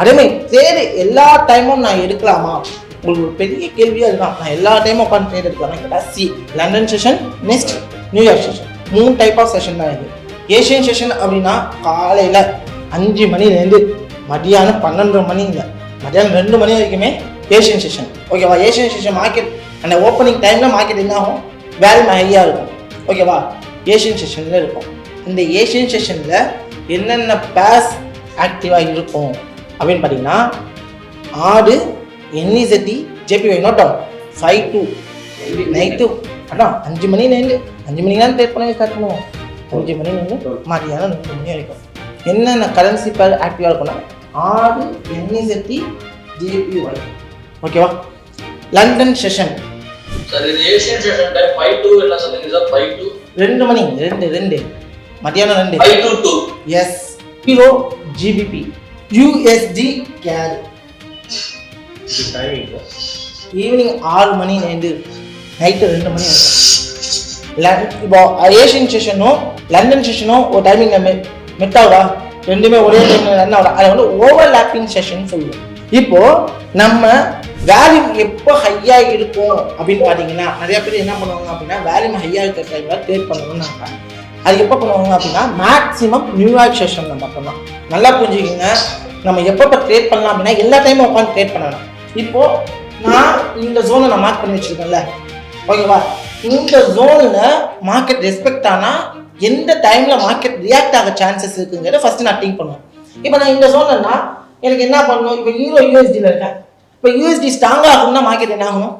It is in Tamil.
அதேமாதிரி ட்ரேடு எல்லா டைமும் நான் எடுக்கலாமா, உங்களுக்கு ஒரு பெரிய கேள்வியாக இதுதான். நான் எல்லா டைமும் உட்காந்து ட்ரேட் எடுக்கலாமா கேட்டால் London session, next New York session, 3 type of session தான் இது. ஏஷியன் செஷன் அப்படின்னா காலையில் 5 மணிலேருந்து மதியானம் 12 மணி இல்லை, மதியானம் 2 மணி வரைக்குமே ஏஷியன் செஷன். ஓகேவா? ஏஷியன் செஷன் மார்க்கெட் அந்த ஓப்பனிங் டைமில் மார்க்கெட் என்ன ஆகும், வேல்யூம் ஹையாக இருக்கும். ஓகேவா? ஏஷியன் செஷனில் இருக்கும். இந்த ஏஷியன் செஷனில் என்னென்ன பேர்ஸ் ஆக்டிவாக இருக்கும் அப்படின்னு பார்த்தீங்கன்னா ஆடு, NEST, JPY நோட்டம் 5 to நைட்டு அதான் 5 மணிலேருந்து 5 மணிக்கெலாம் ட்ரேட் பண்ணவே ஸ்டார்ட் பண்ணுவோம். 5 மணிலேருந்து மதியானம் 2 மணி வரைக்கும் என்னென்ன கரன்சி பேர் ஆக்டிவாக இருக்கும்னா ஆடு, NEST, JPY. ஓகேவா? லண்டன் செஷன் சார் இது ஏஷியன் செஷன் டைம் 5 to என்ன சொல்றீங்க சார்? 5 to 2 மணி, 2 மதியானம் 2 5 to 2. எஸ். கிலோ GBP, USD கேர் ஈவினிங் 6 மணிலேருந்து நைட்டு 2 மணி வரைக்கும். இப்போ ஏஷியன் செஷனும் லண்டன் செஷனும் ஒரு டைமிங் மெட் ஆகுதா, ரெண்டுமே ஒரே டைமில் ரன் ஆகுதா, அதை வந்து ஓவர்லாப்பிங் செஷன் சொல்லுவோம். இப்போ நம்ம வேல்யூ எப்போ ஹையாக இருக்கும் அப்படின்னு பார்த்தீங்கன்னா நிறைய பேர் என்ன பண்ணுவாங்க அப்படின்னா வேல்யூம் ஹையாக இருக்கிற டைமில் ட்ரேட் பண்ணணும்னு நினைப்பாங்க. அது எப்போ பண்ணுவாங்க அப்படின்னா மேக்ஸிமம் நியூயார்க் செஷனில் மட்டும்தான். நல்லா புரிஞ்சுக்கிங்க, நம்ம எப்போ ட்ரேட் பண்ணலாம் அப்படின்னா எல்லா டைமும் உட்காந்து ட்ரேட் பண்ணணும். இப்போது நான் இந்த ஜோனை நான் மார்க் பண்ணி வச்சுருக்கேன்ல, ஓகேவா? இந்த ஜோனில் மார்க்கெட் ரெஸ்பெக்ட் ஆனால் எந்த டைமில் மார்க்கெட் ரியாக்ட் ஆக சான்சஸ் இருக்குங்கிறத ஃபஸ்ட்டு நான் திங்க் பண்ணுவேன். இப்போ நான் இந்த ஜோனில்னா எனக்கு என்ன பண்ணணும், இப்போ யூஎஸ்டியில் இருக்கேன். இப்போ யூஎஸ்டி ஸ்ட்ராங்காக ஆகணும்னா மார்க்கெட் என்ன ஆகணும்,